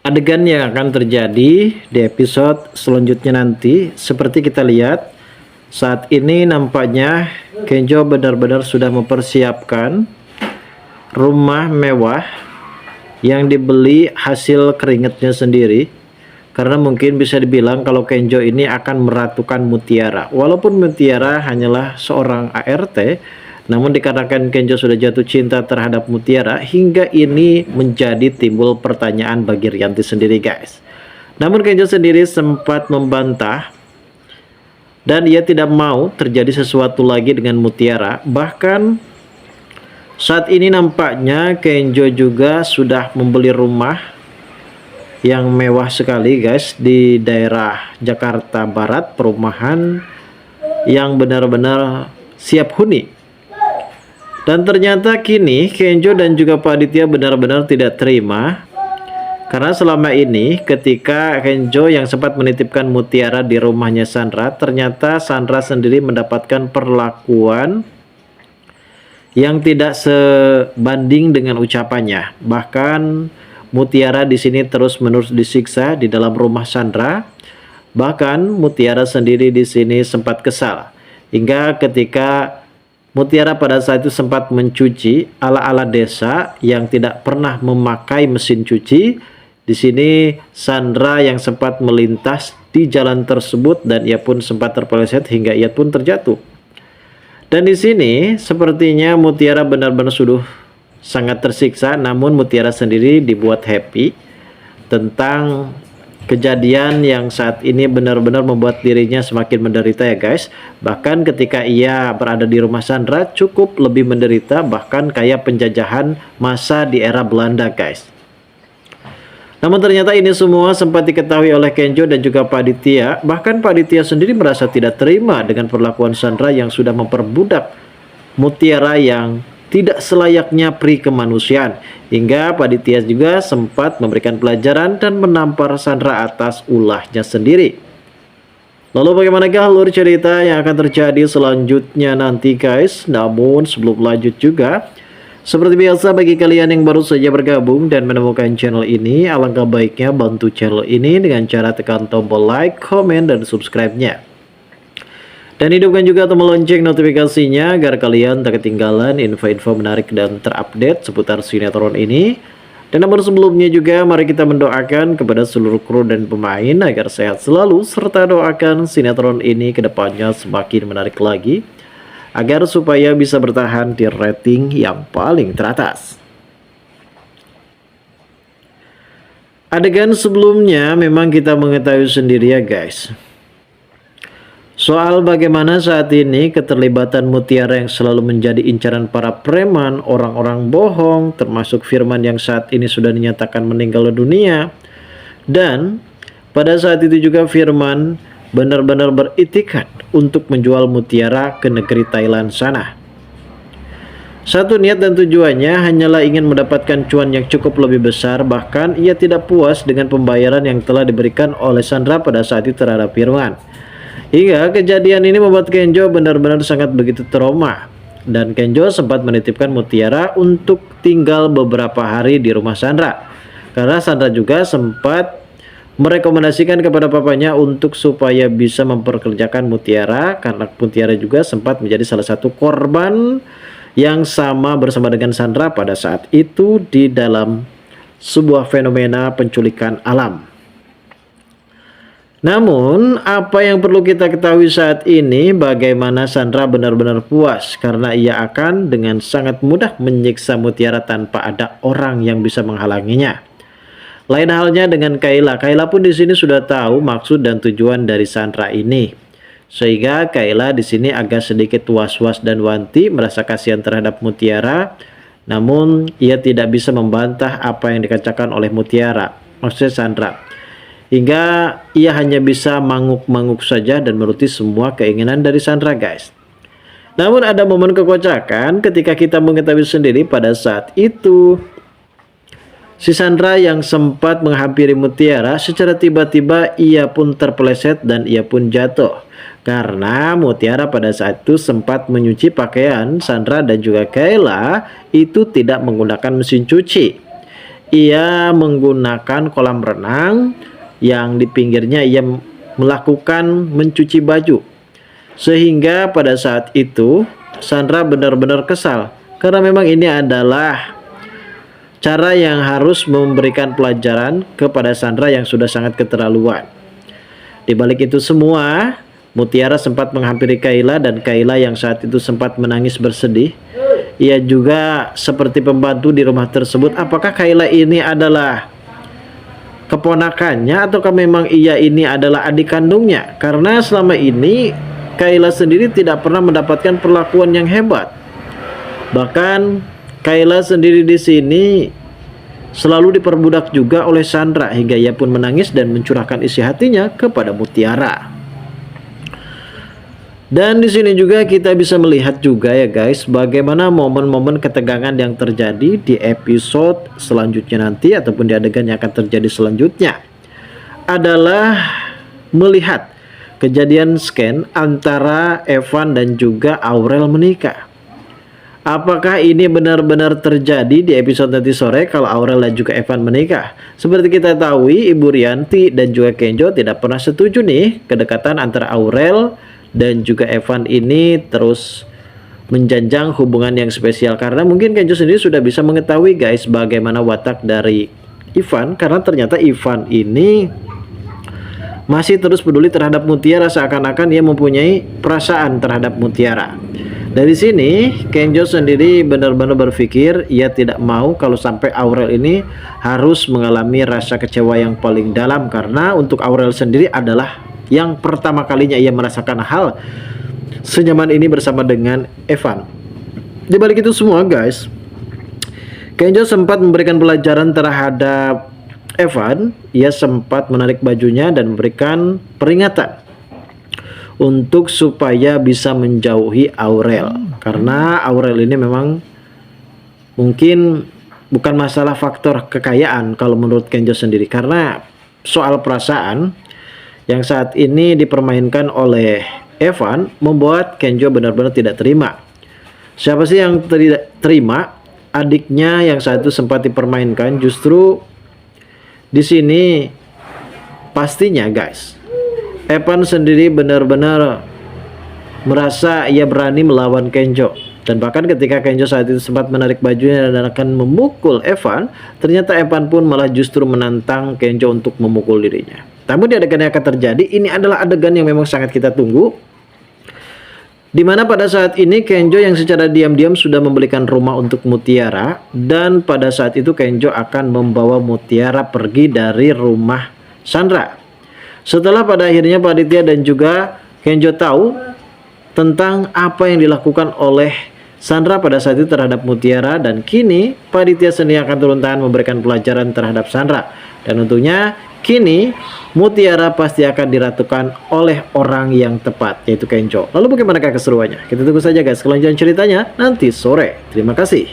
Adegan yang akan terjadi di episode selanjutnya nanti, seperti kita lihat saat ini nampaknya Kenjo benar-benar sudah mempersiapkan rumah mewah yang dibeli hasil keringatnya sendiri, karena mungkin bisa dibilang kalau Kenjo ini akan meratukan Mutiara. Walaupun Mutiara hanyalah seorang ART, namun dikarenakan Kenjo sudah jatuh cinta terhadap Mutiara, hingga ini menjadi timbul pertanyaan bagi Rianti sendiri, guys. Namun Kenjo sendiri sempat membantah dan ia tidak mau terjadi sesuatu lagi dengan Mutiara. Bahkan saat ini nampaknya Kenjo juga sudah membeli rumah yang mewah sekali, guys, di daerah Jakarta Barat, perumahan yang benar-benar siap huni. Dan ternyata kini Kenjo dan juga Pak Aditya benar-benar tidak terima, karena selama ini ketika Kenjo yang sempat menitipkan Mutiara di rumahnya Sandra, ternyata Sandra sendiri mendapatkan perlakuan yang tidak sebanding dengan ucapannya. Bahkan Mutiara di sini terus-menerus disiksa di dalam rumah Sandra. Bahkan Mutiara sendiri di sini sempat kesal hingga ketika Mutiara pada saat itu sempat mencuci ala-ala desa yang tidak pernah memakai mesin cuci. Di sini Sandra yang sempat melintas di jalan tersebut dan ia pun sempat terpeleset hingga ia pun terjatuh. Dan di sini sepertinya Mutiara benar-benar sudah sangat tersiksa, namun Mutiara sendiri dibuat happy tentang kejadian yang saat ini benar-benar membuat dirinya semakin menderita, ya guys. Bahkan ketika ia berada di rumah Sandra cukup lebih menderita, bahkan kayak penjajahan masa di era Belanda, guys. Namun ternyata ini semua sempat diketahui oleh Kenjo dan juga Pak Aditya. Bahkan Pak Aditya sendiri merasa tidak terima dengan perlakuan Sandra yang sudah memperbudak Mutiara yang tidak selayaknya peri kemanusiaan. Hingga Pak Aditya juga sempat memberikan pelajaran dan menampar Sandra atas ulahnya sendiri. Lalu bagaimanakah alur cerita yang akan terjadi selanjutnya nanti, guys? Namun sebelum lanjut juga, seperti biasa bagi kalian yang baru saja bergabung dan menemukan channel ini, alangkah baiknya bantu channel ini dengan cara tekan tombol like, komen, dan subscribe-nya. Dan hidupkan juga tombol lonceng notifikasinya agar kalian tak ketinggalan info-info menarik dan terupdate seputar sinetron ini. Dan namun sebelumnya juga mari kita mendoakan kepada seluruh kru dan pemain agar sehat selalu, serta doakan sinetron ini kedepannya semakin menarik lagi, agar supaya bisa bertahan di rating yang paling teratas. Adegan sebelumnya memang kita mengetahui sendiri, ya guys, soal bagaimana saat ini keterlibatan Mutiara yang selalu menjadi incaran para preman, orang-orang bohong, termasuk Firman yang saat ini sudah dinyatakan meninggal dunia. Dan pada saat itu juga Firman benar-benar beritikat untuk menjual Mutiara ke negeri Thailand sana. Satu niat dan tujuannya hanyalah ingin mendapatkan cuan yang cukup lebih besar. Bahkan ia tidak puas dengan pembayaran yang telah diberikan oleh Sandra pada saat itu terhadap Firman. Hingga kejadian ini membuat Kenjo benar-benar sangat begitu trauma. Dan Kenjo sempat menitipkan Mutiara untuk tinggal beberapa hari di rumah Sandra, karena Sandra juga sempat merekomendasikan kepada papanya untuk supaya bisa memperkerjakan Mutiara, karena Mutiara juga sempat menjadi salah satu korban yang sama bersama dengan Sandra pada saat itu di dalam sebuah fenomena penculikan alam. Namun, apa yang perlu kita ketahui saat ini, bagaimana Sandra benar-benar puas karena ia akan dengan sangat mudah menyiksa Mutiara tanpa ada orang yang bisa menghalanginya. Lain halnya dengan Kayla. Kayla pun di sini sudah tahu maksud dan tujuan dari Sandra ini, sehingga Kayla di sini agak sedikit was-was dan wanti, merasa kasihan terhadap Mutiara. Namun, ia tidak bisa membantah apa yang dikatakan oleh Mutiara, maksudnya Sandra. Hingga ia hanya bisa manguk-manguk saja dan menuruti semua keinginan dari Sandra, guys. Namun ada momen kekocakan ketika kita mengetahui sendiri pada saat itu si Sandra yang sempat menghampiri Mutiara, secara tiba-tiba ia pun terpeleset dan ia pun jatuh. Karena Mutiara pada saat itu sempat menyuci pakaian Sandra dan juga Kayla itu tidak menggunakan mesin cuci. ia menggunakan kolam renang yang di pinggirnya ia melakukan mencuci baju. Sehingga pada saat itu Sandra benar-benar kesal karena memang ini adalah cara yang harus memberikan pelajaran kepada Sandra yang sudah sangat keterlaluan. Di balik itu semua, Mutiara sempat menghampiri Kayla dan Kayla yang saat itu sempat menangis bersedih. Ia juga seperti pembantu di rumah tersebut. Apakah Kayla ini adalah keponakannya ataukah memang ia ini adalah adik kandungnya? Karena selama ini Kayla sendiri tidak pernah mendapatkan perlakuan yang hebat. Bahkan Kayla sendiri di sini selalu diperbudak juga oleh Sandra hingga ia pun menangis dan mencurahkan isi hatinya kepada Mutiara. Dan di sini juga kita bisa melihat juga ya guys, bagaimana momen-momen ketegangan yang terjadi di episode selanjutnya nanti ataupun di adegan yang akan terjadi selanjutnya adalah melihat kejadian scan antara Evan dan juga Aurel menikah. Apakah ini benar-benar terjadi di episode nanti sore kalau Aurel dan juga Evan menikah? Seperti kita tahu, Ibu Rianti dan juga Kenjo tidak pernah setuju nih kedekatan antara Aurel dan juga Evan ini terus menjanjang hubungan yang spesial. Karena mungkin Kenjo sendiri sudah bisa mengetahui guys bagaimana watak dari Ivan, karena ternyata Ivan ini masih terus peduli terhadap Mutiara, seakan-akan ia mempunyai perasaan terhadap Mutiara. Dari sini Kenjo sendiri benar-benar berpikir ia tidak mau kalau sampai Aurel ini harus mengalami rasa kecewa yang paling dalam, karena untuk Aurel sendiri adalah yang pertama kalinya ia merasakan hal senyaman ini bersama dengan Evan. Di balik itu semua guys, Kenjo sempat memberikan pelajaran terhadap Evan. Ia sempat menarik bajunya dan memberikan peringatan untuk supaya bisa menjauhi Aurel, karena Aurel ini memang mungkin bukan masalah faktor kekayaan kalau menurut Kenjo sendiri, karena soal perasaan yang saat ini dipermainkan oleh Evan membuat Kenjo benar-benar tidak terima. Siapa sih yang tidak terima? Adiknya yang saat itu sempat dipermainkan. Justru di sini pastinya guys, Evan sendiri benar-benar merasa ia berani melawan Kenjo. Dan bahkan ketika Kenjo saat itu sempat menarik bajunya dan akan memukul Evan, ternyata Evan pun malah justru menantang Kenjo untuk memukul dirinya. Namun di adegan yang akan terjadi, ini adalah adegan yang memang sangat kita tunggu, dimana pada saat ini Kenjo yang secara diam-diam sudah membelikan rumah untuk Mutiara. Dan pada saat itu Kenjo akan membawa Mutiara pergi dari rumah Sandra. Setelah pada akhirnya Panitia dan juga Kenjo tahu tentang apa yang dilakukan oleh Sandra pada saat itu terhadap Mutiara, dan kini Panitia sendiri akan turun tangan memberikan pelajaran terhadap Sandra. Dan tentunya kini Mutiara pasti akan diratukan oleh orang yang tepat, yaitu Kenjo. Lalu bagaimana keseruannya? Kita tunggu saja guys kelanjutan ceritanya nanti sore. Terima kasih.